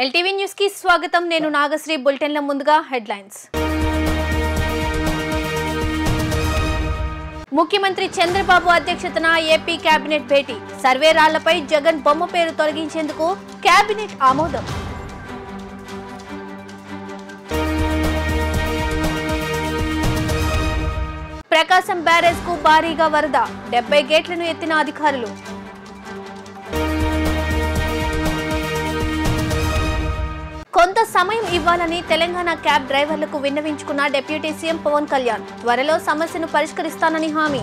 LTV news కి స్వాగతం. నేను నాగశ్రీ. బులెటిన్ల ముందుగా హెడ్లైన్స్. ముఖ్యమంత్రి చంద్రబాబు అధ్యక్షతన ఏపీ కేబినెట్ భేటీ. సర్వే రాళ్లపై జగన్ బొమ్మ పేరు తొలగించేందుకు కేబినెట్ ఆమోదం. ప్రకాశం బ్యారేజ్ కు భారీగా వరద. 70 గేట్లను ఎత్తిన అధికారులు. కొంత సమయం ఇవ్వాలని తెలంగాణ క్యాబ్ డ్రైవర్లకు విన్నవించుకున్న డిప్యూటీ సీఎం పవన్ కళ్యాణ్. త్వరలో సమస్యను పరిష్కరిస్తానని హామీ.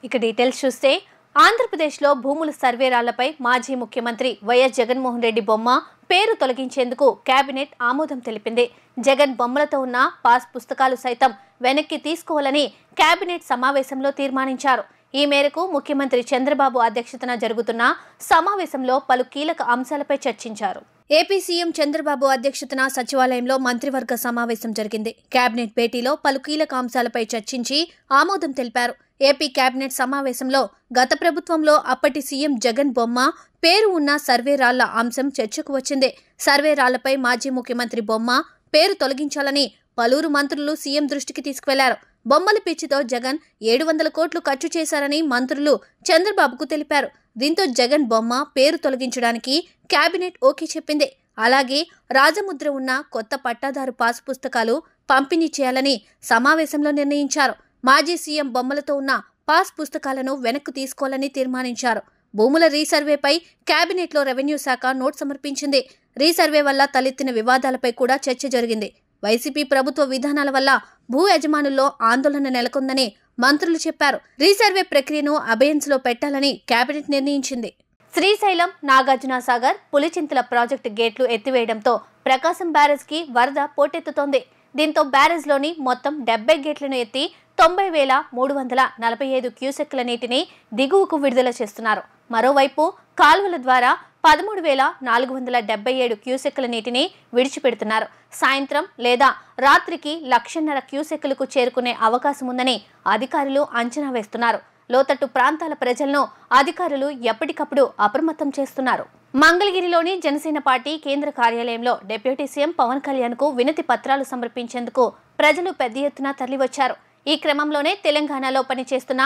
ఇక డీటెయిల్స్ చూస్తే, ఆంధ్రప్రదేశ్లో భూముల సర్వే రాళ్లపై మాజీ ముఖ్యమంత్రి వైఎస్ జగన్మోహన్ రెడ్డి బొమ్మ పేరు తొలగించేందుకు కేబినెట్ ఆమోదం తెలిపింది. జగన్ బొమ్మలతో ఉన్న పాస్ పుస్తకాలు సైతం వెనక్కి తీసుకోవాలని కేబినెట్ సమావేశంలో తీర్మానించారు. ఈ మేరకు ముఖ్యమంత్రి చంద్రబాబు అధ్యక్షతన జరుగుతున్న సమావేశంలో పలు కీలక అంశాలపై చర్చించారు. ఏపీ సీఎం చంద్రబాబు అధ్యక్షతన సచివాలయంలో మంత్రివర్గ సమావేశం జరిగింది. కేబినెట్ భేటీలో పలు కీలక అంశాలపై చర్చించి ఆమోదం తెలిపారు. ఏపీ కేబినెట్ సమావేశంలో గత ప్రభుత్వంలో అప్పటి సీఎం జగన్ బొమ్మ పేరు ఉన్న సర్వే రాళ్ల అంశం చర్చకు వచ్చింది. సర్వే రాళ్లపై మాజీ ముఖ్యమంత్రి బొమ్మ పేరు తొలగించాలని పలువురు మంత్రులు సీఎం దృష్టికి తీసుకువెళ్లారు. బొమ్మల పిచ్చితో జగన్ 700 కోట్లు ఖర్చు చేశారని మంత్రులు చంద్రబాబుకు తెలిపారు. దీంతో జగన్ బొమ్మ పేరు తొలగించడానికి కేబినెట్ ఓకే చెప్పింది. అలాగే రాజముద్ర ఉన్న కొత్త పట్టాదారు పాస్ పుస్తకాలు పంపిణీ చేయాలని సమావేశంలో నిర్ణయించారు. మాజీ సీఎం బొమ్మలతో ఉన్న పాస్ పుస్తకాలను వెనక్కు తీసుకోవాలని తీర్మానించారు. భూముల రీసర్వేపై కేబినెట్లో రెవెన్యూ శాఖ నోట్ సమర్పించింది. రీసర్వే వల్ల తలెత్తిన వివాదాలపై కూడా చర్చ జరిగింది. వైసీపీ ప్రభుత్వ విధానాల వల్ల భూ యజమానుల్లో ఆందోళన నెలకొందని మంత్రులు చెప్పారు. రీసర్వే ప్రక్రియను అబెయన్స్ లో పెట్టాలని కేబినెట్ నిర్ణయించింది. శ్రీశైలం, నాగార్జున సాగర్, పులిచింతల ప్రాజెక్టు గేట్లు ఎత్తివేయడంతో ప్రకాశం బ్యారేజ్ కి వరద పోటెత్తుతోంది. దీంతో బ్యారేజ్లోని మొత్తం 70 గేట్లను ఎత్తి 90,345 క్యూసెక్కుల నీటిని దిగువకు విడుదల చేస్తున్నారు. మరోవైపు కాలువల ద్వారా 13,477 క్యూసెక్కుల నీటిని విడిచిపెడుతున్నారు. సాయంత్రం లేదా రాత్రికి 1,50,000 క్యూసెక్కులకు చేరుకునే అవకాశం ఉందని అధికారులు అంచనా వేస్తున్నారు. లోతట్టు ప్రాంతాల ప్రజలను అధికారులు ఎప్పటికప్పుడు అప్రమత్తం చేస్తున్నారు. మంగళగిరిలోని జనసేన పార్టీ కేంద్ర కార్యాలయంలో డిప్యూటీ సీఎం పవన్ కళ్యాణ్ కు వినతి పత్రాలు సమర్పించేందుకు ప్రజలు పెద్ద ఎత్తున తరలివచ్చారు. ఈ క్రమంలోనే తెలంగాణలో పనిచేస్తున్న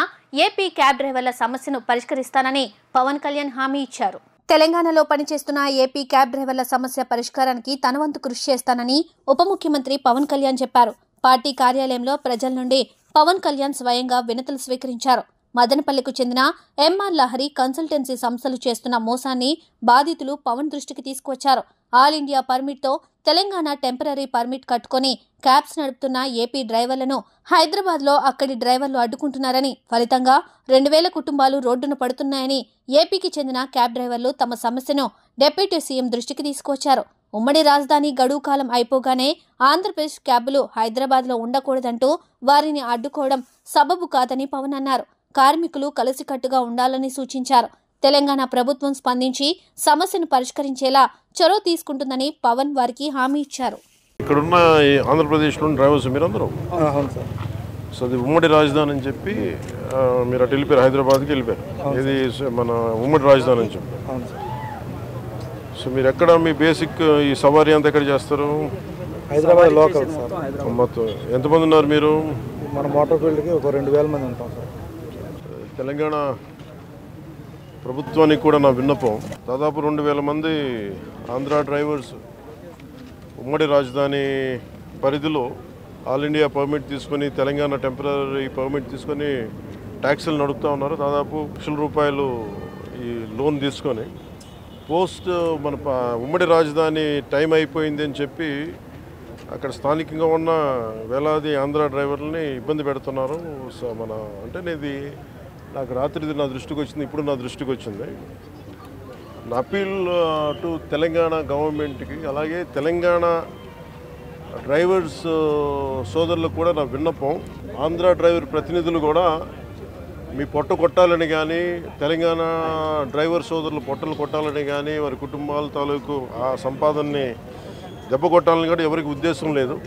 ఏపీ క్యాబ్ డ్రైవర్ల సమస్యను పరిష్కరిస్తానని పవన్ కళ్యాణ్ హామీ ఇచ్చారు. తెలంగాణలో పనిచేస్తున్న ఏపీ క్యాబ్ డ్రైవర్ల సమస్య పరిష్కారానికి తన వంతు కృషి చేస్తానని ఉప ముఖ్యమంత్రి పవన్ కళ్యాణ్ చెప్పారు. పార్టీ కార్యాలయంలో ప్రజల నుండి పవన్ కళ్యాణ్ స్వయంగా వినతులు స్వీకరించారు. మదనపల్లికు చెందిన ఎంఆర్ లహరి కన్సల్టెన్సీ సంస్థలు చేస్తున్న మోసాన్ని బాధితులు పవన్ దృష్టికి తీసుకువచ్చారు. ఆల్ ఇండియా పర్మిట్తో తెలంగాణ టెంపరరీ పర్మిట్ కట్టుకుని క్యాబ్స్ నడుపుతున్న ఏపీ డ్రైవర్లను హైదరాబాద్లో అక్కడి డ్రైవర్లు అడ్డుకుంటున్నారని, ఫలితంగా 2,000 కుటుంబాలు రోడ్డున పడుతున్నాయని ఏపీకి చెందిన క్యాబ్ డ్రైవర్లు తమ సమస్యను డిప్యూటీ సీఎం దృష్టికి తీసుకువచ్చారు. ఉమ్మడి రాజధాని గడువు కాలం అయిపోగానే ఆంధ్రప్రదేశ్ క్యాబ్లు హైదరాబాద్లో ఉండకూడదంటూ వారిని అడ్డుకోవడం సబబు కాదని పవన్ అన్నారు. కార్మికులు కలిసికట్టుగా ఉండాలని సూచించారు. తెలంగాణ ప్రభుత్వం స్పందించి సమస్యను పరిష్కరించేలా చొరవ తీసుకుంటుందని పవన్ వారికి హామీ ఇచ్చారు. ఇక్కడున్న ఆంధ్రప్రదేశ్లో డ్రైవర్స్ మీరందరూ సో అది ఉమ్మడి రాజధాని అని చెప్పి మీరు అటు వెళ్ళిపోయారు, హైదరాబాద్కి వెళ్ళిపోయారు. ఇది మన ఉమ్మడి రాజధాని అని చెప్పి. సో మీరు ఎక్కడ మీ బేసిక్ ఈ సవారీ అంతా ఎక్కడ చేస్తారు? Hyderabad local sir. మొత్తం ఎంతమంది ఉన్నారు మీరు? మన మోటార్ ఫీల్డ్కి ఒక 2,000 మంది ఉంటాం సార్. తెలంగాణ ప్రభుత్వానికి కూడా నా విన్నపం, దాదాపు 2,000 మంది ఆంధ్ర డ్రైవర్స్ ఉమ్మడి రాజధాని పరిధిలో ఆల్ ఇండియా పర్మిట్ తీసుకొని తెలంగాణ టెంపరరీ పర్మిట్ తీసుకొని ట్యాక్సీలు నడుపుతూ ఉన్నారు. దాదాపు ₹1,00,000 ఈ లోన్ తీసుకొని పోస్ట్ మన ఉమ్మడి రాజధాని టైం అయిపోయింది అని చెప్పి అక్కడ స్థానికంగా ఉన్న వేలాది ఆంధ్ర డ్రైవర్లని ఇబ్బంది పెడుతున్నారు. సో మన అంటే ఇది నాకు రాత్రి నా దృష్టికి వచ్చింది, ఇప్పుడు నా దృష్టికి వచ్చింది. నా అపీల్ టు తెలంగాణ గవర్నమెంట్కి, అలాగే తెలంగాణ డ్రైవర్స్ సోదరులకు కూడా నా విన్నపం, ఆంధ్ర డ్రైవర్ ప్రతినిధులు కూడా మీ పొట్ట కొట్టాలని కానీ, తెలంగాణ డ్రైవర్ సోదరులు పొట్టలు కొట్టాలని కానీ, వారి కుటుంబాల తాలూకు ఆ సంపాదనని దెబ్బ కొట్టాలని కూడా ఎవరికి ఉద్దేశం లేదు.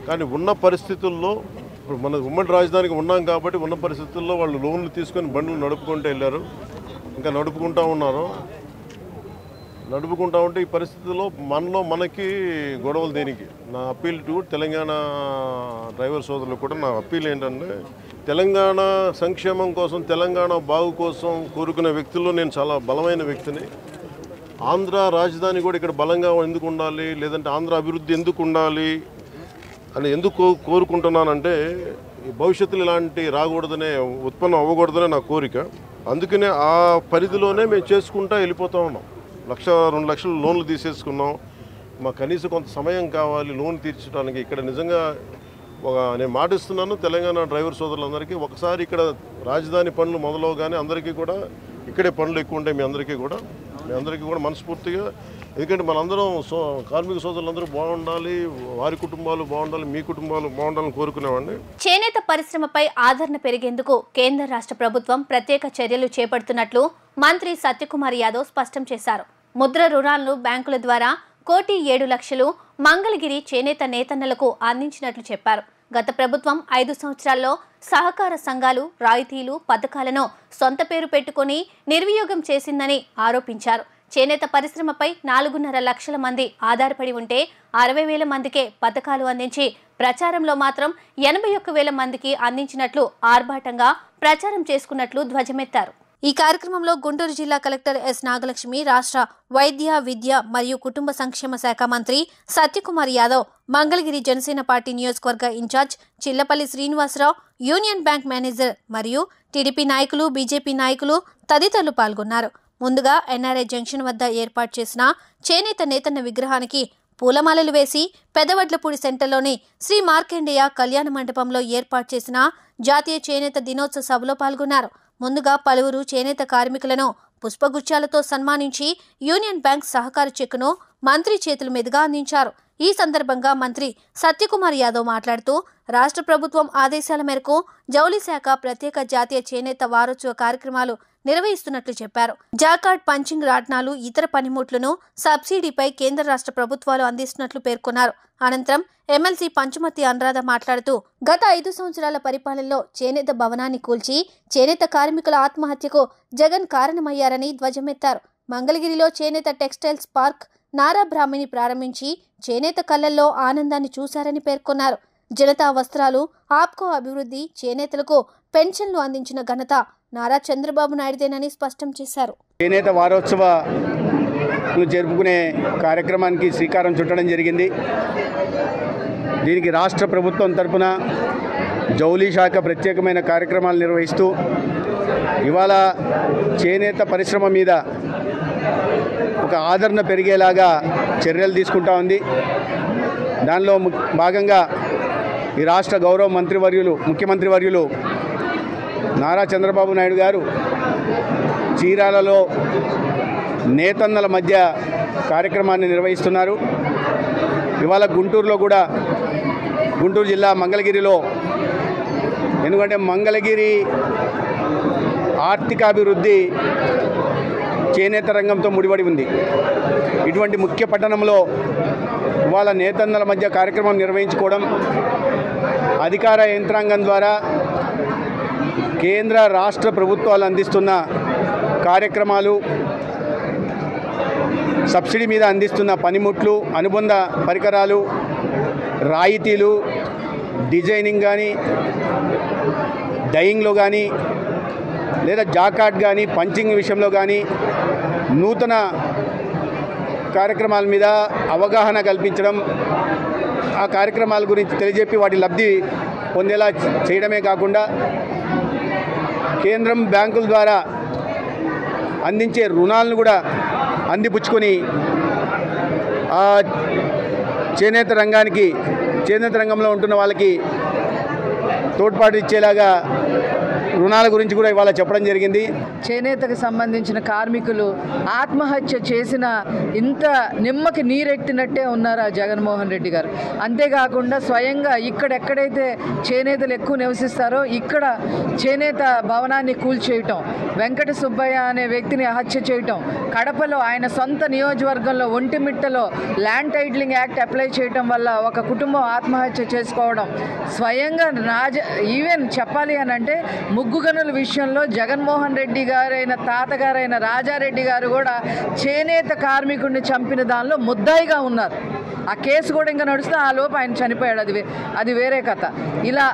కానీ ఉన్న పరిస్థితుల్లో ఇప్పుడు మన ఉమ్మడి రాజధానికి ఉన్నాం కాబట్టి ఉన్న పరిస్థితుల్లో వాళ్ళు లోన్లు తీసుకొని బండ్లు నడుపుకుంటూ వెళ్ళారు. ఇంకా నడుపుకుంటూ ఉన్నారు. నడుపుకుంటా ఉంటే ఈ పరిస్థితుల్లో మనకి గొడవలు దేనికి? నా అప్పీల్ టు తెలంగాణ డ్రైవర్ సోదరులు కూడా నా అప్పీల్ ఏంటంటే, తెలంగాణ సంక్షేమం కోసం, తెలంగాణ బాగు కోసం కోరుకునే వ్యక్తుల్లో నేను చాలా బలమైన వ్యక్తిని. ఆంధ్ర రాజధాని కూడా ఇక్కడ బలంగా ఎందుకు ఉండాలి, లేదంటే ఆంధ్ర అభివృద్ధి ఎందుకు ఉండాలి అని ఎందుకు కోరుకుంటున్నానంటే, భవిష్యత్తులో ఇలాంటి రాకూడదనే, ఉత్పన్నం అవ్వకూడదనే నా కోరిక. అందుకనే ఆ పరిధిలోనే మేము చేసుకుంటా వెళ్ళిపోతూ ఉన్నాం. 1-2 లక్షలు లోన్లు తీసేసుకున్నాం. మాకు కనీసం కొంత సమయం కావాలి లోన్ తీర్చడానికి. ఇక్కడ నిజంగా నేను మాటిస్తున్నాను తెలంగాణ డ్రైవర్ సోదరులందరికీ, ఒకసారి ఇక్కడ రాజధాని పనులు మొదలవగానే అందరికీ కూడా ఇక్కడే పనులు ఎక్కువ ఉంటాయి. మీ అందరికీ కూడా మనస్ఫూర్తిగా, ఎందుకంటే మనందరం కార్మిక సోదరులందరూ బాగుండాలి, వారి కుటుంబాలు బాగుండాలి, మీ కుటుంబాలు బాగుండాలని కోరుకునేవాడిని. చేనేత పరిశ్రమపై ఆదరణ పెరిగేందుకు కేంద్ర రాష్ట్ర ప్రభుత్వం ప్రత్యేక చర్యలు చేపడుతున్నట్లు మంత్రి సత్యకుమార్ యాదవ్ స్పష్టం చేశారు. ముద్ర రుణాలను బ్యాంకుల ద్వారా 1,07,00,000 మంగళగిరి చేనేత నేతన్నలకు అందించినట్లు చెప్పారు. గత ప్రభుత్వం 5 సంవత్సరాల్లో సహకార సంఘాలు రాయితీలు పథకాలను సొంత పేరు పెట్టుకుని నిర్వినియోగం చేసిందని ఆరోపించారు. చేనేత పరిశ్రమపై 4.5 లక్షల మంది ఆధారపడి ఉంటే 60,000 మందికే పథకాలు అందించి ప్రచారంలో మాత్రం 81,000 మందికి అందించినట్లు ఆర్భాటంగా ప్రచారం చేసుకున్నట్లు ధ్వజమెత్తారు. ఈ కార్యక్రమంలో గుంటూరు జిల్లా కలెక్టర్ ఎస్ నాగలక్ష్మి, రాష్ట్ర వైద్య విద్య మరియు కుటుంబ సంక్షేమ శాఖ మంత్రి సత్యకుమార్ యాదవ్, మంగళగిరి జనసేన పార్టీ నియోజకవర్గ incharge Chillapalli Srinivasarao, union bank manager మరియు టీడీపీ నాయకులు, బీజేపీ నాయకులు తదితరులు పాల్గొన్నారు. ముందుగా ఎన్ఆర్ఐ జంక్షన్ వద్ద ఏర్పాటు చేసిన చేనేత నేతన్న విగ్రహానికి పూలమాలలు వేసి పెదవడ్లపూడి సెంటర్లోని శ్రీ మార్కండేయ కళ్యాణ మండపంలో ఏర్పాటు చేసిన జాతీయ చేనేత దినోత్సవ సభలో పాల్గొన్నారు. ముందుగా పలువురు చేనేత కార్మికులను పుష్పగుచ్చాలతో సన్మానించి యూనియన్ బ్యాంక్ సహకార చెక్కును మంత్రి చేతుల మీదుగా అందించారు. ఈ సందర్భంగా మంత్రి సత్యకుమార్ యాదవ్ మాట్లాడుతూ, రాష్ట్ర ప్రభుత్వం ఆదేశాల మేరకు జౌళి శాఖ ప్రత్యేక జాతీయ చేనేత వారోత్సవ కార్యక్రమాలు నిర్వహిస్తున్నట్లు చెప్పారు. జాకార్డ్, పంచింగ్ రాట్నాలు, ఇతర పనిముట్లను సబ్సిడీపై కేంద్ర రాష్ట్ర ప్రభుత్వాలు అందిస్తున్నట్లు పేర్కొన్నారు. అనంతరం ఎమ్మెల్సీ పంచుమతి అనురాధ మాట్లాడుతూ, గత 5 సంవత్సరాల పరిపాలనలో చేనేత భవనాన్ని కూల్చి చేనేత కార్మికుల ఆత్మహత్యకు జగన్ కారణమయ్యారని ధ్వజమెత్తారు. మంగళగిరిలో చేనేత టెక్స్టైల్స్ పార్క్ నారా బ్రాహ్మణి ప్రారంభించి చేనేత కళ్లల్లో ఆనందాన్ని చూశారని పేర్కొన్నారు. జనతా వస్త్రాలు, ఆప్కో అభివృద్ధి, చేనేతలకు పెన్షన్లు అందించిన ఘనత నారా చంద్రబాబు నాయుడుదేనని స్పష్టం చేశారు. చేనేత వారోత్సవాలు జరుపుకునే కార్యక్రమానికి శ్రీకారం చుట్టడం జరిగింది. దీనికి రాష్ట్ర ప్రభుత్వం తరపున జౌళి శాఖ ప్రత్యేకమైన కార్యక్రమాలు నిర్వహిస్తూ ఇవాళ చేనేత పరిశ్రమ మీద ఒక ఆదరణ పెరిగేలాగా చర్యలు తీసుకుంటా ఉంది. దానిలో భాగంగా ఈ రాష్ట్ర గౌరవ ముఖ్యమంత్రి వర్యులు నారా చంద్రబాబు నాయుడు గారు చీరాలలో నేతన్నల మధ్య కార్యక్రమాన్ని నిర్వహిస్తున్నారు. ఇవాళ గుంటూరులో కూడా, గుంటూరు జిల్లా మంగళగిరిలో, ఎందుకంటే మంగళగిరి ఆర్థికాభివృద్ధి చేనేత రంగంతో ముడిపడి ఉంది. ఇటువంటి ముఖ్య పట్టణంలో ఇవాళ నేతన్నల మధ్య కార్యక్రమం నిర్వహించుకోవడం, అధికార యంత్రాంగం ద్వారా కేంద్ర రాష్ట్ర ప్రభుత్వాలు అందిస్తున్న కార్యక్రమాలు, సబ్సిడీ మీద అందిస్తున్న పనిముట్లు, అనుబంధ పరికరాలు, రాయితీలు, డిజైనింగ్ కానీ, డయింగ్లో కానీ, లేదా జాకార్డ్ కానీ, పంచింగ్ విషయంలో కానీ నూతన కార్యక్రమాల మీద అవగాహన కల్పించడం, ఆ కార్యక్రమాల గురించి తెలియజెప్పి వాటి లబ్ధి పొందేలా చేయడమే కాకుండా కేంద్రం బ్యాంకుల ద్వారా అందించే రుణాలను కూడా అందిపుచ్చుకొని ఆ చేనేత రంగంలో ఉంటున్న వాళ్ళకి తోడ్పాటు ఇచ్చేలాగా రుణాల గురించి కూడా ఇవాళ చెప్పడం జరిగింది. చేనేతకు సంబంధించిన కార్మికులు ఆత్మహత్య చేసిన ఇంత నిమ్మకి నీరెట్టినట్టే ఉన్నారు ఆ జగన్మోహన్ రెడ్డి గారు. అంతేకాకుండా స్వయంగా ఇక్కడెక్కడైతే చేనేతలు ఎక్కువ నివసిస్తారో ఇక్కడ చేనేత భవనాన్ని కూల్చేయటం, వెంకట సుబ్బయ్య అనే వ్యక్తిని హత్య చేయటం, కడపలో ఆయన సొంత నియోజకవర్గంలో ఒంటిమిట్టలో ల్యాండ్ టైటిలింగ్ యాక్ట్ అప్లై చేయటం వల్ల ఒక కుటుంబం ఆత్మహత్య చేసుకోవడం, స్వయంగా ఈవెన్ చెప్పాలి అని అంటే బొగ్గు గనుల విషయంలో జగన్మోహన్ రెడ్డి గారైన తాతగారైన రాజారెడ్డి గారు కూడా చేనేత కార్మికుడిని చంపిన దానిలో ముద్దాయిగా ఉన్నారు. ఆ కేసు కూడా ఇంకా నడుస్తే ఆ లోపు ఆయన చనిపోయాడు. అది వేరే కథ. ఇలా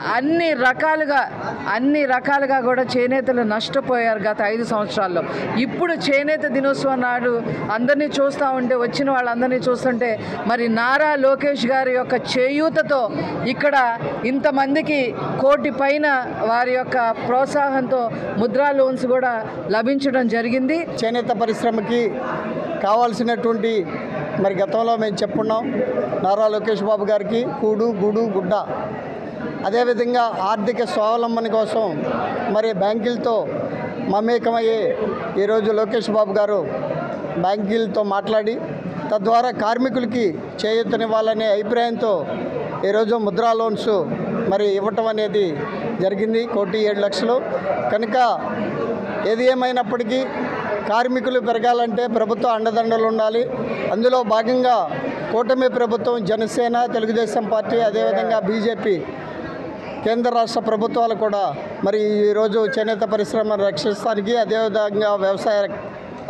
అన్ని రకాలుగా కూడా చేనేతలు నష్టపోయారు గత 5 సంవత్సరాల్లో. ఇప్పుడు చేనేత దినోత్సవం నాడు అందరినీ చూస్తూ ఉంటే, వచ్చిన వాళ్ళందరినీ చూస్తుంటే, మరి నారా లోకేష్ గారి యొక్క చేయూతతో ఇక్కడ ఇంతమందికి 1 కోటి పైన వారి యొక్క ప్రోత్సాహంతో ముద్రా లోన్స్ కూడా లభించడం జరిగింది. చేనేత పరిశ్రమకి కావాల్సినటువంటి మరి గతంలో మేము చెప్పున్నాం, నారా లోకేష్ బాబు గారికి కూడు గూడు గుడ్డ, అదేవిధంగా ఆర్థిక స్వావలంబన కోసం మరి బ్యాంకులతో మమేకమయ్యే ఈరోజు లోకేష్ బాబు గారు బ్యాంకులతో మాట్లాడి తద్వారా కార్మికులకి చేయూతనివ్వాలనే అభిప్రాయంతో ఈరోజు ముద్రా లోన్స్ మరి ఇవ్వటం అనేది జరిగింది 1,07,00,000. కనుక ఏది ఏమైనప్పటికీ కార్మికులు పెరగాలంటే ప్రభుత్వ అండదండలు ఉండాలి. అందులో భాగంగా కూటమి ప్రభుత్వం, జనసేన, తెలుగుదేశం పార్టీ, అదేవిధంగా బీజేపీ కేంద్ర రాష్ట్ర ప్రభుత్వాలు కూడా మరి ఈరోజు చేనేత పరిశ్రమను రక్షిస్తానికి, అదేవిధంగా వ్యవసాయ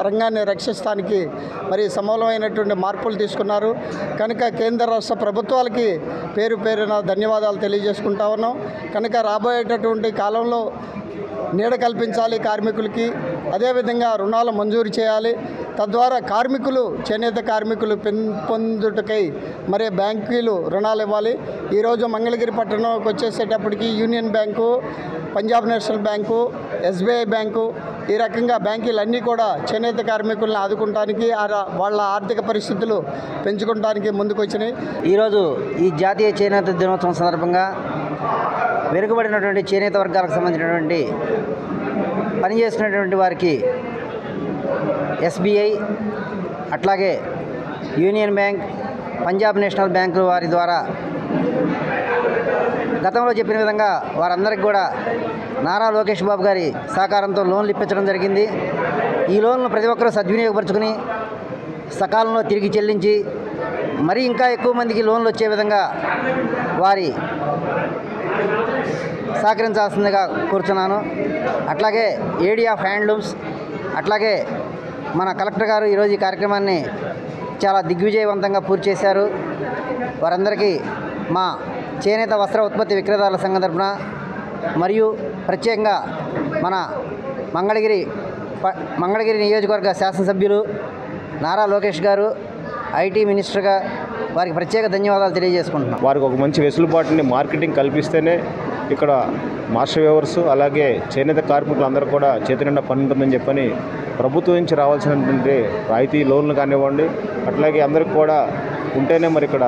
రంగాన్ని రక్షిస్తానికి మరి సమూలమైనటువంటి మార్పులు తీసుకున్నారు. కనుక కేంద్ర రాష్ట్ర ప్రభుత్వాలకి పేరున ధన్యవాదాలు తెలియజేసుకుంటా ఉన్నాం. కనుక రాబోయేటటువంటి కాలంలో నీడ కల్పించాలి కార్మికులకి, అదేవిధంగా రుణాలు మంజూరు చేయాలి. తద్వారా కార్మికులు, చేనేత కార్మికులు పొందుటకై మరి బ్యాంకులు రుణాలు ఇవ్వాలి. ఈరోజు మంగళగిరి పట్టణంకి వచ్చేసేటప్పటికి union bank, Punjab national bank, SBI bank, ఈ రకంగా బ్యాంకులన్నీ కూడా చేనేత కార్మికులను ఆదుకుంటానికి, వాళ్ళ ఆర్థిక పరిస్థితులు పెంచుకోవడానికి ముందుకు వచ్చినాయి. ఈరోజు ఈ జాతీయ చేనేత దినోత్సవం సందర్భంగా వెనుకబడినటువంటి చేనేత వర్గాలకు సంబంధించినటువంటి పనిచేస్తున్నటువంటి వారికి ఎస్బీఐ, అట్లాగే union bank, Punjab national bank వారి ద్వారా గతంలో చెప్పిన విధంగా వారందరికీ కూడా నారా లోకేష్ బాబు గారి సహకారంతో లోన్లు ఇప్పించడం జరిగింది. ఈ లోన్లు ప్రతి ఒక్కరూ సద్వినియోగపరుచుకుని సకాలంలో తిరిగి చెల్లించి మరి ఇంకా ఎక్కువ మందికి లోన్లు వచ్చే విధంగా వారి సహకరించాల్సిందిగా కోరుతున్నాను. అట్లాగే ఏడీ ఆఫ్ హ్యాండ్లూమ్స్, అట్లాగే మన కలెక్టర్ గారు ఈరోజు ఈ కార్యక్రమాన్ని చాలా దిగ్విజయవంతంగా పూర్తి చేశారు. వారందరికీ మా చేనేత వస్త్ర ఉత్పత్తి విక్రేతల సంఘం తరపున మరియు ప్రత్యేకంగా మన మంగళగిరి నియోజకవర్గ శాసనసభ్యులు నారా లోకేష్ గారు, ఐటీ మినిస్టర్గా వారికి ప్రత్యేక ధన్యవాదాలు తెలియజేసుకుంటున్నాం. వారికి ఒక మంచి వెసులుబాటుని మార్కెటింగ్ కల్పిస్తేనే ఇక్కడ మాస్టర్ వేవర్స్, అలాగే చేనేత కార్మికులు అందరూ కూడా చేతి నిండా పని ఉంటుందని చెప్పని ప్రభుత్వం నుంచి రావాల్సినటువంటి రాయితీ లోన్లు కానివ్వండి, అట్లాగే అందరికి కూడా ఉంటేనే మరి ఇక్కడ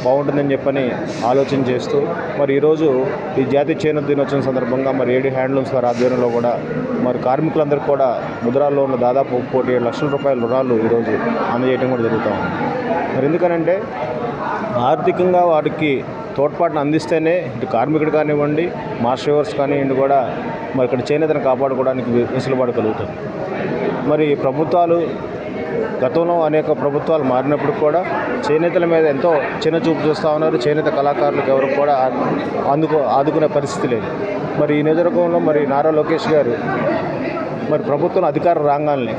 బాగుంటుందని చెప్పని ఆలోచన చేస్తూ మరి ఈరోజు ఈ జాతీయ చేనేత దినోత్సవం సందర్భంగా మరి ఏడీ హ్యాండ్లూమ్స్ వారి ఆధ్వర్యంలో కూడా మరి కార్మికులందరికీ కూడా ముద్రా లోన్లు దాదాపు 1,07,00,000 రూపాయల రుణాలు ఈరోజు అందజేయడం కూడా జరుగుతూ ఉంది. మరి ఎందుకనంటే ఆర్థికంగా వారికి తోడ్పాటును అందిస్తేనే ఇటు కార్మికుడు కానివ్వండి, మాస్టర్ వేవర్స్ కానివ్వండి కూడా మరి ఇక్కడ చేనేతను కాపాడుకోవడానికి వెసులుబాటు కలుగుతుంది. మరి ప్రభుత్వాలు గతంలో అనేక ప్రభుత్వాలు మారినప్పుడు కూడా చేనేతల మీద ఎంతో చిన్న చూపు చూస్తూ ఉన్నారు. చేనేత కళాకారులకు ఎవరు కూడా ఆదుకునే పరిస్థితి లేదు. మరి ఈ నియోజకవర్గంలో మరి నారా లోకేష్ గారు మరి ప్రభుత్వం అధికార రాగాల్ని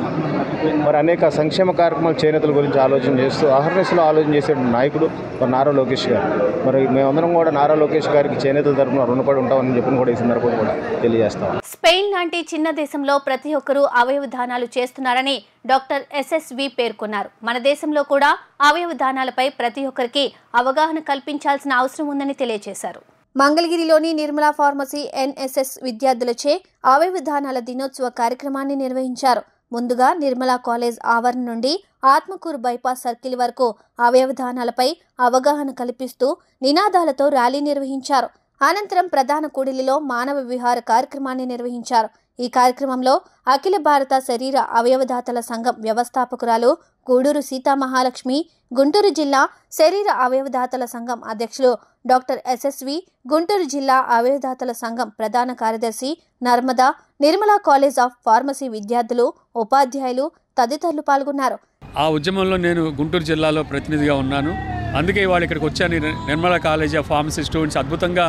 మరి అనేక సంక్షేమ కార్యక్రమాలు చేనేతల గురించి ఆలోచన చేస్తూ అహర్నిశలో ఆలోచన చేసే నాయకుడు మరి నారా లోకేష్ గారు. మరి మేమందరం కూడా నారా లోకేష్ గారికి చేనేతల తరపున రుణపడి ఉంటామని చెప్పిన కూడా ఈ సందర్భంగా కూడా తెలియజేస్తాం. స్పెయిన్ లాంటి చిన్న దేశంలో ప్రతి ఒక్కరూ అవయవ దానాలు చేస్తున్నారని డాక్టర్ ఎస్ఎస్వి పేర్కొన్నారు. మన దేశంలో కూడా అవయవ దానాలపై ప్రతి ఒక్కరికి అవగాహన కల్పించాల్సిన అవసరం ఉందని తెలియజేశారు. మంగళగిరిలోని నిర్మలా ఫార్మసీ ఎన్ఎస్ఎస్ విద్యార్థులచే అవయవ దానాల దినోత్సవ కార్యక్రమాన్ని నిర్వహించారు. ముందుగా నిర్మలా కాలేజ్ ఆవరణ నుండి ఆత్మకూరు బైపాస్ సర్కిల్ వరకు అవయవ దానాలపై అవగాహన కల్పిస్తూ నినాదాలతో ర్యాలీ నిర్వహించారు. అనంతరం ప్రధాన కూడలిలో మానవ విహార కార్యక్రమాన్ని నిర్వహించారు. ఈ కార్యక్రమంలో అఖిల భారత శరీర అవయవదాతల సంఘం వ్యవస్థాపకురాలు గూడూరు సీతామహాలక్ష్మి, గుంటూరు జిల్లా శరీర అవయవదాతల సంఘం అధ్యక్షులు డాక్టర్ ఎస్ఎస్వి, గుంటూరు జిల్లా అవయవదాతల సంఘం ప్రధాన కార్యదర్శి Narmada, Nirmala college of pharmacy విద్యార్థులు, ఉపాధ్యాయులు తదితరులు పాల్గొన్నారు. ఆ ఉద్యమంలో నేను గుంటూరు జిల్లాలో ప్రతినిధిగా ఉన్నాను. అందుకే ఇవాళ ఇక్కడికి వచ్చాను. Nirmala college of pharmacy students అద్భుతంగా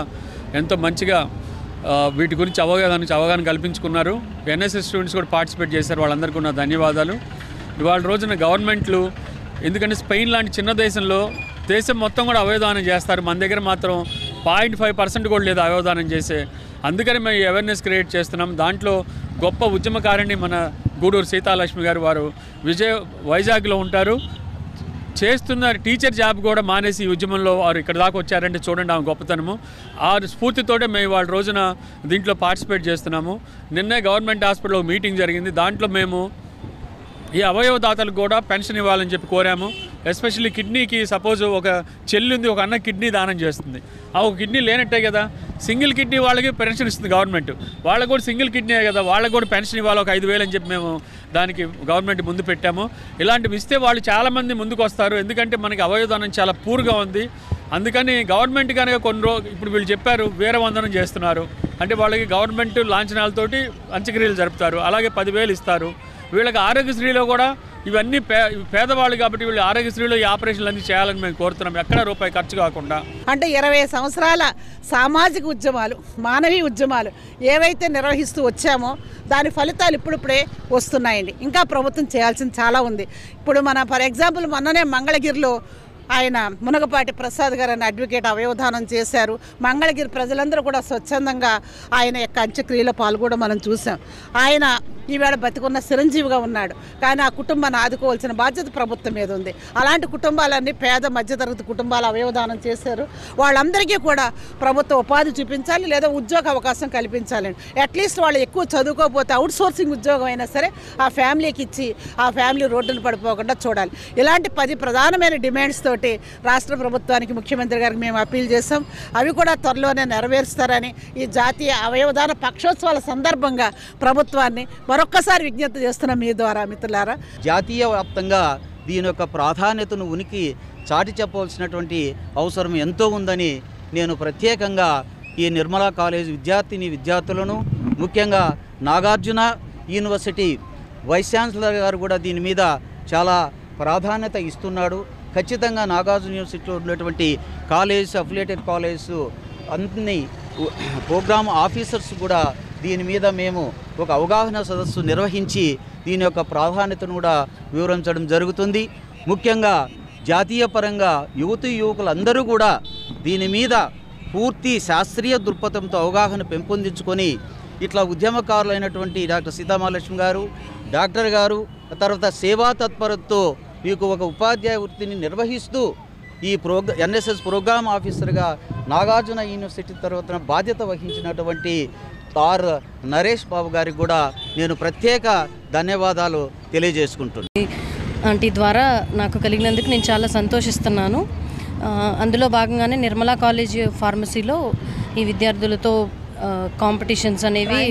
ఎంతో మంచిగా వీటి గురించి అవగాహన కల్పించుకున్నారు. ఎన్ఎస్ఎస్ స్టూడెంట్స్ కూడా పార్టిసిపేట్ చేశారు. వాళ్ళందరికీ ఉన్న ధన్యవాదాలు. ఇవాళ రోజున గవర్నమెంట్లు, ఎందుకంటే స్పెయిన్ లాంటి చిన్న దేశంలో దేశం మొత్తం కూడా అవయవదానం చేస్తారు, మన దగ్గర మాత్రం 0.5% కూడా లేదు అవయవదానం చేసే. అందుకని మేము అవేర్నెస్ క్రియేట్ చేస్తున్నాం. దాంట్లో గొప్ప ఉద్యమకారిణి మన గూడూరు సీతాలక్ష్మి గారు, వారు వైజాగ్లో ఉంటారు. చేస్తున్న టీచర్ జాబ్ కూడా మానేసి ఈ ఉద్యమంలో వారు ఇక్కడ దాకా వచ్చారంటే చూడండి ఆమె గొప్పతనము. ఆ స్ఫూర్తితోటే మేము వాళ్ళ రోజున దీంట్లో పార్టిసిపేట్ చేస్తున్నాము. నిన్నే గవర్నమెంట్ హాస్పిటల్లో మీటింగ్ జరిగింది. దాంట్లో మేము ఈ అవయవదాతలకు కూడా పెన్షన్ ఇవ్వాలని చెప్పి కోరాము. ఎస్పెషల్లీ కిడ్నీకి సపోజ్ ఒక చెల్లి ఉంది, ఒక అన్న కిడ్నీ దానం చేస్తుంది. ఆ ఒక కిడ్నీ లేనట్టే కదా, సింగిల్ కిడ్నీ వాళ్ళకి పెన్షన్ ఇస్తుంది గవర్నమెంట్, వాళ్ళకు కూడా సింగిల్ కిడ్నీ కదా, వాళ్ళకు కూడా పెన్షన్ ఇవ్వాలి ఒక 5,000 అని చెప్పి మేము దానికి గవర్నమెంట్ ముందు పెట్టాము. ఇలాంటివి ఇస్తే వాళ్ళు చాలామంది ముందుకు వస్తారు. ఎందుకంటే మనకి అవయవదానం చాలా పూర్గా ఉంది. అందుకని గవర్నమెంట్ కనుక ఇప్పుడు వీళ్ళు చెప్పారు వీరవందనం చేస్తున్నారు అంటే వాళ్ళకి గవర్నమెంట్ లాంఛనాలతోటి అంత్యక్రియలు జరుపుతారు. అలాగే 10,000 ఇస్తారు. వీళ్ళకి ఆరోగ్యశ్రీలో కూడా ఇవన్నీ పేదవాళ్ళు కాబట్టి వీళ్ళు ఆరోగ్యశ్రీలో ఈ ఆపరేషన్లు అన్నీ చేయాలని మేము కోరుతున్నాం, ఎక్కడ రూపాయి ఖర్చు కాకుండా. అంటే 20 సంవత్సరాల సామాజిక ఉద్యమాలు, మానవీయ ఉద్యమాలు ఏవైతే నిర్వహిస్తూ వచ్చామో దాని ఫలితాలు ఇప్పుడిప్పుడే వస్తున్నాయండి. ఇంకా ప్రభుత్వం చేయాల్సింది చాలా ఉంది. ఇప్పుడు ఫర్ ఎగ్జాంపుల్ మొన్ననే మంగళగిరిలో ఆయన మునగపాటి ప్రసాద్ గారు అని అడ్వకేట్ అవయవదానం చేశారు. మంగళగిరి ప్రజలందరూ కూడా స్వచ్ఛందంగా ఆయన యొక్క అంత్యక్రియలో పాల్గొనడం మనం చూసాం. ఆయన ఈవేళ బతికున్న చిరంజీవిగా ఉన్నాడు. కానీ ఆ కుటుంబాన్ని ఆదుకోవాల్సిన బాధ్యత ప్రభుత్వం మీద ఉంది. అలాంటి కుటుంబాలన్నీ పేద మధ్యతరగతి కుటుంబాలు అవయవదానం చేశారు. వాళ్ళందరికీ కూడా ప్రభుత్వం ఉపాధి చూపించాలి, లేదా ఉద్యోగ అవకాశం కల్పించాలి. అట్లీస్ట్ వాళ్ళు ఎక్కువ చదువుకోకపోతే అవుట్ సోర్సింగ్ ఉద్యోగం అయినా సరే ఆ ఫ్యామిలీకి ఇచ్చి ఆ ఫ్యామిలీ రోడ్డును పడిపోకుండా చూడాలి. ఇలాంటి 10 ప్రధానమైన డిమాండ్స్ తోటి రాష్ట్ర ప్రభుత్వానికి, ముఖ్యమంత్రి గారికి మేము అప్పీల్ చేస్తాం. అవి కూడా త్వరలోనే నెరవేరుస్తారని ఈ జాతీయ అవయవదాన పక్షోత్సవాల సందర్భంగా ప్రభుత్వాన్ని మరొక్కసారి విజ్ఞప్తి చేస్తున్నాం మీ ద్వారా. మిత్రులారా, జాతీయ వ్యాప్తంగా దీని యొక్క ప్రాధాన్యతను ఉనికి చాటి చెప్పవలసినటువంటి అవసరం ఎంతో ఉందని నేను ప్రత్యేకంగా ఈ నిర్మలా కాలేజ్ విద్యార్థులను, ముఖ్యంగా నాగార్జున యూనివర్సిటీ వైస్ ఛాన్సలర్ గారు కూడా దీని మీద చాలా ప్రాధాన్యత ఇస్తున్నాడు. ఖచ్చితంగా నాగార్జున యూనివర్సిటీలో ఉన్నటువంటి అఫిలియేటెడ్ కాలేజ్ అన్ని ప్రోగ్రామ్ ఆఫీసర్స్ కూడా దీని మీద మేము ఒక అవగాహన సదస్సు నిర్వహించి దీని యొక్క ప్రాధాన్యతను కూడా వివరించడం జరుగుతుంది. ముఖ్యంగా జాతీయ పరంగా యువకులందరూ కూడా దీని మీద పూర్తి శాస్త్రీయ దృక్పథంతో అవగాహన పెంపొందించుకొని ఇట్లా ఉద్యమకారులైనటువంటి డాక్టర్ సీతామహాలక్ష్మి గారు, డాక్టర్ గారు, తర్వాత సేవా తత్పరతతో మీకు ఒక ఉపాధ్యాయ వృత్తిని నిర్వహిస్తూ ఈ ఎన్ఎస్ఎస్ ప్రోగ్రామ్ ఆఫీసర్గా నాగార్జున యూనివర్సిటీ తర్వాత బాధ్యత వహించినటువంటి నరేష్ బాబు గారికి కూడా నేను ప్రత్యేక ధన్యవాదాలు తెలియజేసుకుంటున్నాను. ఆంటీ ద్వారా నాకు కలిగినందుకు నేను చాలా సంతోషిస్తున్నాను. అందులో భాగంగానే నిర్మలా కాలేజ్ ఫార్మసీలో ఈ విద్యార్థులతో కాంపిటీషన్స్ అనేవి,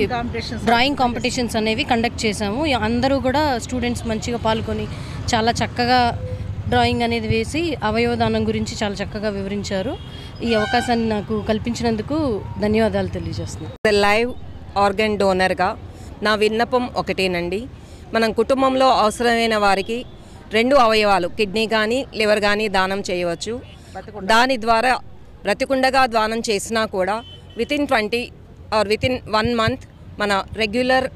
డ్రాయింగ్ కాంపిటీషన్స్ అనేవి కండక్ట్ చేశాము. అందరూ కూడా స్టూడెంట్స్ మంచిగా పాల్గొని చాలా చక్కగా డ్రాయింగ్ అనేది వేసి అవయవదానం గురించి చాలా చక్కగా వివరించారు. ఈ అవకాశాన్ని నాకు కల్పించినందుకు ధన్యవాదాలు తెలియజేస్తున్నాను. లైవ్ ఆర్గన్ డోనర్గా నా విన్నపం ఒకటేనండి. మనం కుటుంబంలో అవసరమైన వారికి 2 అవయవాలు, కిడ్నీ కానీ లివర్ కానీ దానం చేయవచ్చు. దాని ద్వారా బ్రతికుండగా దానం చేసినా కూడా వితిన్ 1 month మన రెగ్యులర్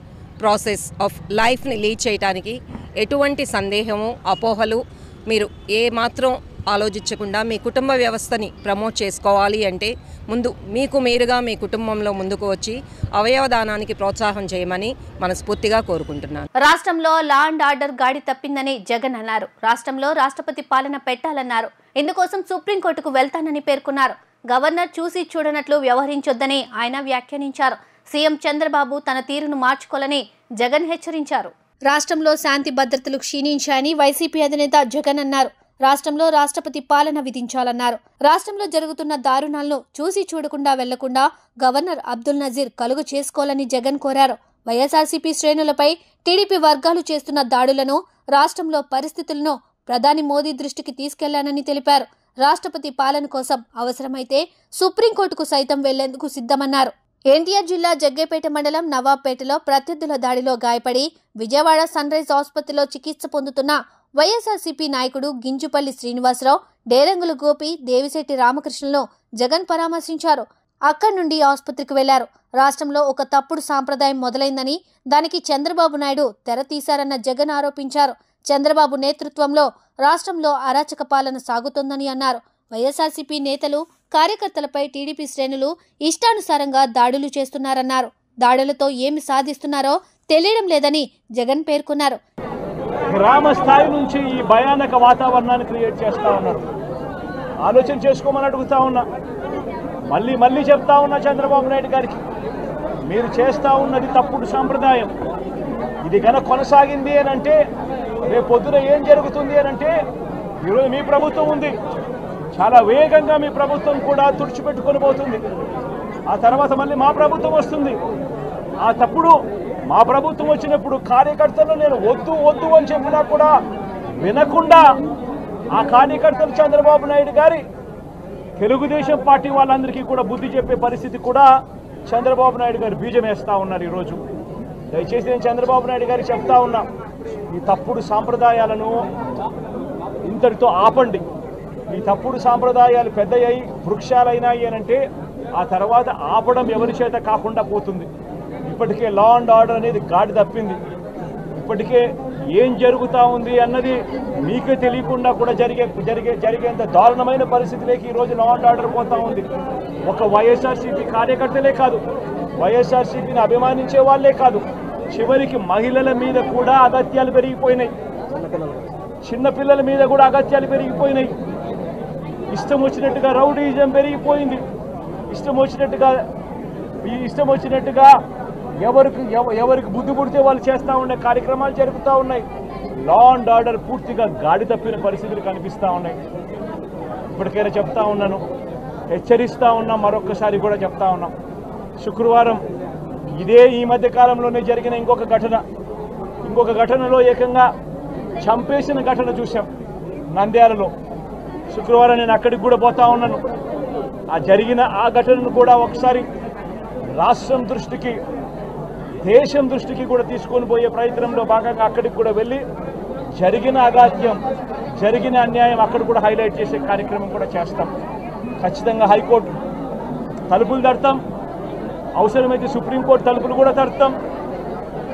ప్రాసెస్ ఆఫ్ లైఫ్ని లీడ్ చేయడానికి ఎటువంటి సందేహము, అపోహలు మీరు ఏ మాత్రం ఆలోచించకుండా మీ కుటుంబ వ్యవస్థని ప్రమోట్ చేసుకోవాలి అంటే ముందు మీకు మీరుగా మీ కుటుంబంలో ముందుకు వచ్చి అవయవదానానికి ప్రోత్సాహం చేయమని మనస్ఫూర్తిగా కోరుకుంటున్నాను. రాష్ట్రంలో లా అండ్ ఆర్డర్ గాడి తప్పిందని జగన్ అన్నారు. రాష్ట్రంలో రాష్ట్రపతి పాలన పెట్టాలన్నారు. ఇందుకోసం సుప్రీంకోర్టుకు వెళ్తానని పేర్కొన్నారు. గవర్నర్ చూసి చూడనట్లు వ్యవహరించొద్దని ఆయన వ్యాఖ్యానించారు. సీఎం చంద్రబాబు తన తీరును మార్చుకోవాలని జగన్ హెచ్చరించారు. రాష్ట్రంలో శాంతి భద్రతలు క్షీణించాయని వైసీపీ అధినేత జగన్ అన్నారు. రాష్ట్రంలో రాష్ట్రపతి పాలన విధించాలన్నారు. రాష్ట్రంలో జరుగుతున్న దారుణాలను చూసి చూడకుండా వెళ్లకుండా గవర్నర్ అబ్దుల్ నజీర్ కలుగు చేసుకోవాలని జగన్ కోరారు. వైఎస్ఆర్సీపీ శ్రేణులపై టీడీపీ వర్గాలు చేస్తున్న దాడులను, రాష్ట్రంలో పరిస్థితులను ప్రధాని మోదీ దృష్టికి తీసుకెళ్లానని తెలిపారు. రాష్ట్రపతి పాలన కోసం అవసరమైతే సుప్రీంకోర్టుకు సైతం వెళ్లేందుకు సిద్ధమన్నారు. ఎన్టీఆర్ జిల్లా జగ్గేపేట మండలం నవాబ్పేటలో ప్రత్యర్థుల దాడిలో గాయపడి విజయవాడ సన్ రైజ్ ఆసుపత్రిలో చికిత్స పొందుతున్న వైఎస్ఆర్సీపీ నాయకుడు గింజుపల్లి శ్రీనివాసరావు, డేరంగుల గోపి, దేవిశెట్టి రామకృష్ణను జగన్ పరామర్శించారు. అక్కడి నుండి ఆసుపత్రికి వెళ్లారు. రాష్ట్రంలో ఒక తప్పుడు సాంప్రదాయం మొదలైందని, దానికి చంద్రబాబు నాయుడు తెర తీశారన్న జగన్ ఆరోపించారు. చంద్రబాబు నేతృత్వంలో రాష్ట్రంలో అరాచక పాలన సాగుతోందని అన్నారు. వైఎస్ఆర్సీపీ నేతలు, కార్యకర్తలపై టీడీపీ శ్రేణులు ఇష్టానుసారంగా దాడులు చేస్తున్నారన్నారు. దాడులతో ఏమి సాధిస్తున్నారో తెలియడం లేదని జగన్ పేర్కొన్నారు. గ్రామ స్థాయి నుంచి ఈ భయానక వాతావరణాన్ని క్రియేట్ చేస్తా ఉన్నారు. ఆలోచన చేసుకోమని అడుగుతా ఉన్నా. మళ్ళీ చెప్తా ఉన్నా చంద్రబాబు నాయుడు గారికి, మీరు చేస్తూ ఉన్నది తప్పుడు సాంప్రదాయం. ఇది కనుక కొనసాగింది అని అంటే రేపు పొద్దున ఏం జరుగుతుంది అని అంటే, ఈరోజు మీ ప్రభుత్వం ఉంది, చాలా వేగంగా మీ ప్రభుత్వం కూడా తుడిచిపెట్టుకొని పోతుంది. ఆ తర్వాత మళ్ళీ మా ప్రభుత్వం వస్తుంది. ఆ తప్పుడు మా ప్రభుత్వం వచ్చినప్పుడు కార్యకర్తలు నేను వద్దు అని చెప్పినా కూడా వినకుండా ఆ కార్యకర్తలు చంద్రబాబు నాయుడు గారి తెలుగుదేశం పార్టీ వాళ్ళందరికీ కూడా బుద్ధి చెప్పే పరిస్థితి కూడా చంద్రబాబు నాయుడు గారు బీజం వేస్తూ ఉన్నారు. ఈరోజు దయచేసి నేను చంద్రబాబు నాయుడు గారికి చెప్తా ఉన్నా, ఈ తప్పుడు సాంప్రదాయాలను ఇంతటితో ఆపండి. ఈ తప్పుడు సాంప్రదాయాలు పెద్దయ్యాయి, వృక్షాలైనాయి అని అంటే ఆ తర్వాత ఆపడం ఎవరి చేత కాకుండా పోతుంది. ఇప్పటికే లా అండ్ ఆర్డర్ అనేది గాడి తప్పింది. ఇప్పటికే ఏం జరుగుతూ ఉంది అన్నది మీకే తెలియకుండా కూడా జరిగేంత దారుణమైన పరిస్థితిలోకి ఈరోజు లా అండ్ ఆర్డర్ పోతూ ఉంది. ఒక వైఎస్ఆర్సీపీ కార్యకర్తలే కాదు, వైఎస్ఆర్సీపీని అభిమానించే వాళ్ళే కాదు, చివరికి మహిళల మీద కూడా అగత్యాలు పెరిగిపోయినాయి, చిన్నపిల్లల మీద కూడా అగత్యాలు పెరిగిపోయినాయి. ఇష్టం వచ్చినట్టుగా రౌడీజం పెరిగిపోయింది. ఇష్టం వచ్చినట్టుగా ఎవరికి బుద్ధి పుడితే వాళ్ళు చేస్తూ ఉండే కార్యక్రమాలు జరుగుతూ ఉన్నాయి. లా అండ్ ఆర్డర్ పూర్తిగా గాడి తప్పిన పరిస్థితులు కనిపిస్తూ ఉన్నాయి. ఇప్పటికైనా చెప్తా ఉన్నాను, హెచ్చరిస్తూ ఉన్నాం, మరొక్కసారి కూడా చెప్తా ఉన్నాం. శుక్రవారం ఈ మధ్య కాలంలోనే జరిగిన ఇంకొక ఘటనలో ఏకంగా చంపేసిన ఘటన చూసాం నంద్యాలలో. శుక్రవారం నేను అక్కడికి కూడా పోతా ఉన్నాను. ఆ ఘటనను కూడా ఒకసారి రాష్ట్రం దృష్టికి, దేశం దృష్టికి కూడా తీసుకొని పోయే ప్రయత్నంలో భాగంగా అక్కడికి కూడా వెళ్ళి జరిగిన అగాత్యం, జరిగిన అన్యాయం అక్కడ కూడా హైలైట్ చేసే కార్యక్రమం కూడా చేస్తాం. ఖచ్చితంగా హైకోర్టు తలుపులు తడతాం, అవసరమైతే సుప్రీంకోర్టు తలుపులు కూడా తడతాం.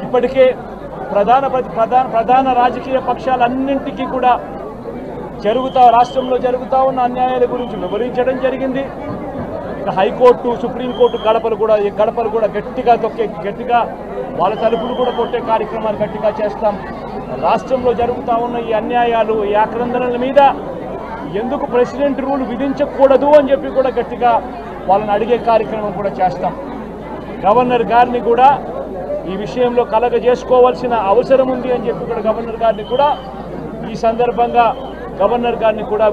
ఇప్పటికే ప్రధాన రాజకీయ పక్షాలన్నింటికీ కూడా రాష్ట్రంలో జరుగుతూ ఉన్న అన్యాయాల గురించి వివరించడం జరిగింది. ఇక హైకోర్టు, సుప్రీంకోర్టు గడపలు కూడా గట్టిగా వాళ్ళ తలుపులు కూడా కొట్టే కార్యక్రమాలు గట్టిగా చేస్తాం. రాష్ట్రంలో జరుగుతూ ఉన్న ఈ అన్యాయాలు, ఈ ఆక్రందనల మీద ఎందుకు ప్రెసిడెంట్ రూల్ విధించకూడదు అని చెప్పి కూడా గట్టిగా వాళ్ళని అడిగే కార్యక్రమం కూడా చేస్తాం. గవర్నర్ గారిని కూడా ఈ విషయంలో కలగజేసుకోవాల్సిన అవసరం ఉంది అని చెప్పి కూడా గవర్నర్ గారిని కూడా ఈ సందర్భంగా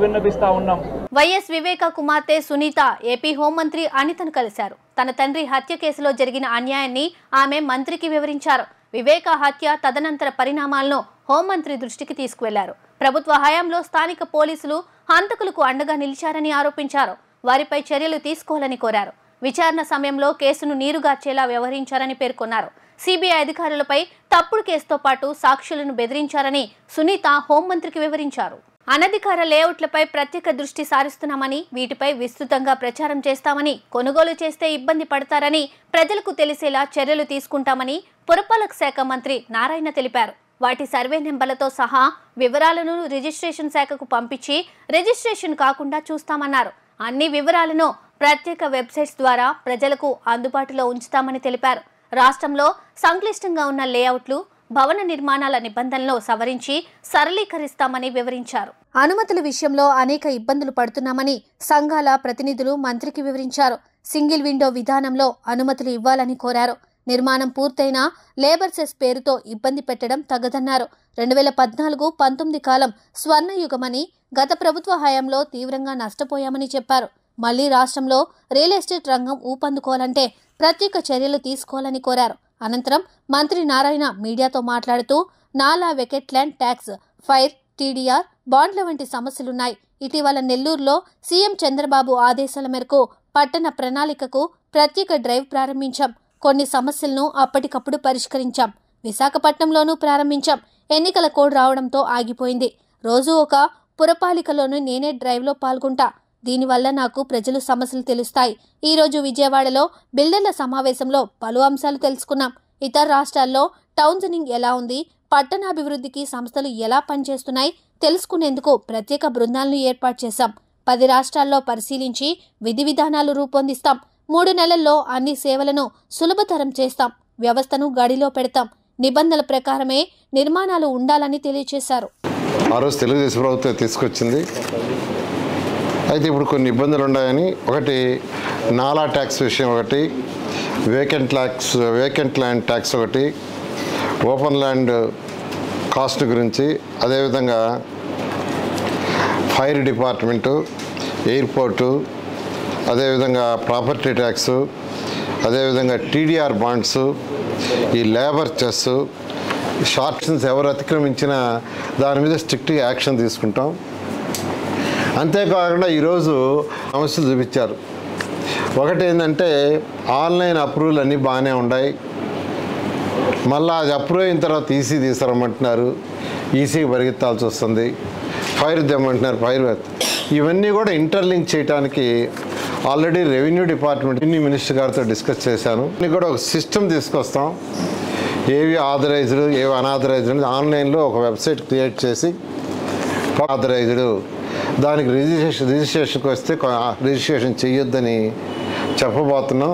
విన్నపిస్తా ఉన్నాం. వైఎస్ వివేక కుమార్తె సునీత ఏపీ హోంమంత్రి అనితను కలిశారు. తన తండ్రి హత్య కేసులో జరిగిన అన్యాయాన్ని ఆమె మంత్రికి వివరించారు. వివేక హత్య తదనంతర పరిణామాలను హోంమంత్రి దృష్టికి తీసుకువెళ్లారు. ప్రభుత్వ హయాంలో స్థానిక పోలీసులు హంతకులకు అండగా నిలిచారని ఆరోపించారు. వారిపై చర్యలు తీసుకోవాలని కోరారు. విచారణ సమయంలో కేసును నీరుగార్చేలా వ్యవహరించారని పేర్కొన్నారు. సిబిఐ అధికారులపై తప్పుడు కేసుతో పాటు సాక్షులను బెదిరించారని సునీత హోంమంత్రికి వివరించారు. అనధికార లేఅవుట్లపై ప్రత్యేక దృష్టి సారిస్తున్నామని, వీటిపై విస్తృతంగా ప్రచారం చేస్తామని, కొనుగోలు చేస్తే ఇబ్బంది పడతారని ప్రజలకు తెలిసేలా చర్యలు తీసుకుంటామని పురపాలక శాఖ మంత్రి నారాయణ తెలిపారు. వాటి సర్వే నెంబర్లతో సహా వివరాలను రిజిస్ట్రేషన్ శాఖకు పంపించి రిజిస్ట్రేషన్ కాకుండా చూస్తామన్నారు. అన్ని వివరాలను ప్రత్యేక వెబ్సైట్స్ ద్వారా ప్రజలకు అందుబాటులో ఉంచుతామని తెలిపారు. రాష్ట్రంలో సంక్లిష్టంగా ఉన్న లేఅవుట్లు, భవన నిర్మాణాల నిబంధనలను సవరించి సరళీకరిస్తామని వివరించారు. అనుమతుల విషయంలో అనేక ఇబ్బందులు పడుతున్నామని సంఘాల ప్రతినిధులు మంత్రికి వివరించారు. సింగిల్ విండో విధానంలో అనుమతులు ఇవ్వాలని కోరారు. నిర్మాణం పూర్తయినా లేబర్ సెస్ పేరుతో ఇబ్బంది పెట్టడం తగదన్నారు. 2014-19 కాలం స్వర్ణయుగమని, గత ప్రభుత్వ హయాంలో తీవ్రంగా నష్టపోయామని చెప్పారు. మళ్లీ రాష్ట్రంలో రియల్ ఎస్టేట్ రంగం ఊపందుకోవాలంటే ప్రత్యేక చర్యలు తీసుకోవాలని కోరారు. అనంతరం మంత్రి నారాయణ మీడియాతో మాట్లాడుతూ నాలా వెకెట్ల్యాండ్ ట్యాక్స్, ఫైర్, టీడీఆర్, బాండ్ల వంటి సమస్యలున్నాయి. ఇటీవల నెల్లూరులో సీఎం చంద్రబాబు ఆదేశాల మేరకు పట్టణ ప్రణాళికకు ప్రత్యేక డ్రైవ్ ప్రారంభించాం. కొన్ని సమస్యలను అప్పటికప్పుడు పరిష్కరించాం. విశాఖపట్నంలోనూ ప్రారంభించాం. ఎన్నికల కోడ్ రావడంతో ఆగిపోయింది. రోజు ఒక పురపాలికలోనూ నేనే డ్రైవ్లో పాల్గొంటా. దీనివల్ల నాకు ప్రజలు సమస్యలు తెలుస్తాయి. ఈరోజు విజయవాడలో బిల్డర్ల సమావేశంలో పలు అంశాలు తెలుసుకున్నాం. ఇతర రాష్ట్రాల్లో టౌన్జనింగ్ ఎలా ఉంది, పట్టణాభివృద్ధికి సంస్థలు ఎలా పనిచేస్తున్నాయి తెలుసుకునేందుకు ప్రత్యేక బృందాలను ఏర్పాటు చేశాం. 10 రాష్ట్రాల్లో పరిశీలించి విధి విధానాలు రూపొందిస్తాం. 3 నెలల్లో అన్ని సేవలను సులభతరం చేస్తాం. వ్యవస్థను గడిలో పెడతాం. నిబంధనల ప్రకారమే నిర్మాణాలు ఉండాలని తెలియజేశారు. ఆ రోజు తెలుగుదేశం ప్రభుత్వం తీసుకొచ్చింది. అయితే ఇప్పుడు కొన్ని ఇబ్బందులు ఉన్నాయని, ఒకటి నాలా ట్యాక్స్ విషయం, ఒకటి వేకెంట్ ల్యాండ్ ట్యాక్స్, ఒకటి ఓపెన్ ల్యాండ్ కాస్ట్ గురించి, అదేవిధంగా ఫైర్ డిపార్ట్మెంటు, ఎయిర్పోర్టు, అదేవిధంగా ప్రాపర్టీ ట్యాక్సు, అదేవిధంగా టీడీఆర్ బాండ్స్, ఈ లేబర్ చెస్, షార్ట్స్ ఎవరు అతిక్రమించినా దాని మీద స్ట్రిక్ట్గా యాక్షన్ తీసుకుంటాం. అంతేకాకుండా ఈరోజు సమస్యలు చూపించారు. ఒకటి ఏంటంటే ఆన్లైన్ అప్రూవల్ అన్నీ బాగానే ఉన్నాయి, మళ్ళీ అది అప్రూవ్ అయిన తర్వాత ఈసీ తీసుకురమ్మంటున్నారు, ఈసీకి పరిగెత్తాల్సి వస్తుంది, ఫైర్ తెమ్మంటున్నారు, ఫైర్. ఇవన్నీ కూడా ఇంటర్లింక్ చేయడానికి ఆల్రెడీ రెవెన్యూ డిపార్ట్మెంట్ మినిస్టర్ గారితో డిస్కస్ చేశాను. ఇన్ని కూడా ఒక సిస్టమ్ తీసుకొస్తాం, ఏవి ఆథరైజ్డ్ ఏవి అనాథరైజ్డ్ అనేది ఆన్లైన్లో ఒక వెబ్సైట్ క్రియేట్ చేసి, ఆథరైజ్డ్ దానికి రిజిస్ట్రేషన్కి వస్తే రిజిస్ట్రేషన్ చేయొద్దని చెప్పబోతున్నాం.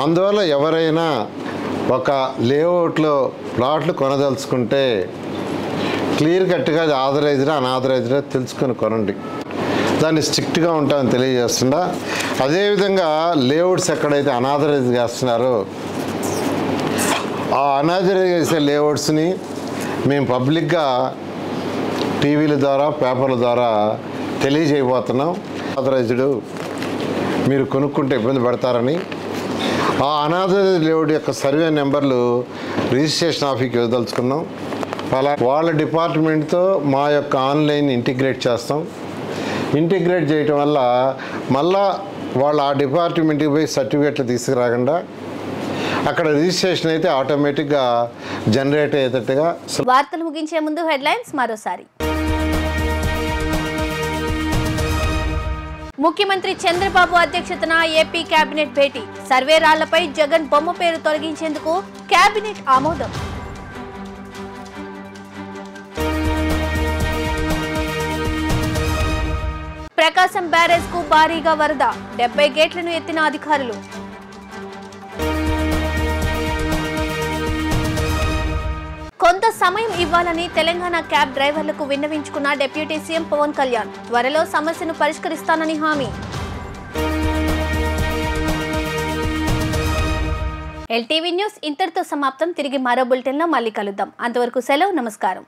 అందువల్ల ఎవరైనా ఒక లేఅవుట్లో ప్లాట్లు కొనదలుచుకుంటే క్లియర్ కట్గా అది ఆథరైజ్డా అనాథరైజ్డా తెలుసుకొని కొనండి. దాన్ని స్ట్రిక్ట్గా ఉంటామని తెలియజేస్తుందా. అదేవిధంగా లేఅవుట్స్ ఎక్కడైతే అనాథరైజ్ చేస్తున్నారో ఆ అనాథరైజ్ చేసే లేఅవుట్స్ని మేము పబ్లిక్గా టీవీల ద్వారా పేపర్ల ద్వారా తెలియజేయబోతున్నాం. ఆథరైజ్డ్ మీరు కొనుక్కుంటే ఇబ్బంది పడతారని. ఆ అనాథరైజ్డ్ లేఅవుట్ యొక్క సర్వే నెంబర్లు రిజిస్ట్రేషన్ ఆఫీస్కి ఇవ్వదలుచుకున్నాం. వాళ్ళ డిపార్ట్మెంట్తో మా యొక్క ఆన్లైన్ ఇంటిగ్రేట్ చేస్తాం. ఇంటిగ్రేట్ చేయటం వల్ల మళ్ళా వాళ్ళు ఆ డిపార్ట్మెంట్కి పోయి సర్టిఫికేట్లు తీసుకురాకుండా అక్కడ రిజిస్ట్రేషన్ అయితే ఆటోమేటిక్గా జనరేట్ అయ్యేటట్టుగా. వార్తలు ముగించే ముందు హెడ్లైన్స్ మరోసారి. ముఖ్యమంత్రి చంద్రబాబు అధ్యక్షతన ఏపీ కేబినెట్ భేటీ. సర్వే రాళ్లపై జగన్ బొమ్మ పేరు తొలగించేందుకు కేబినెట్ ఆమోదం. ప్రకాశం బ్యారేజ్ కు భారీగా వరద, 70 గేట్లను ఎత్తిన అధికారులు. కొంత సమయం ఇవ్వాలని తెలంగాణ క్యాబ్ డ్రైవర్లకు విన్నవించుకున్న డిప్యూటీ సీఎం పవన్ కళ్యాణ్. త్వరలో సమస్యను పరిష్కరిస్తానని హామీ. ఎల్టీవీ న్యూస్ ఇంతటితో సమాప్తం. తిరిగి మరో బులెటిన్లో మళ్ళీ కలుద్దాం. అంతవరకు సెలవు. నమస్కారం.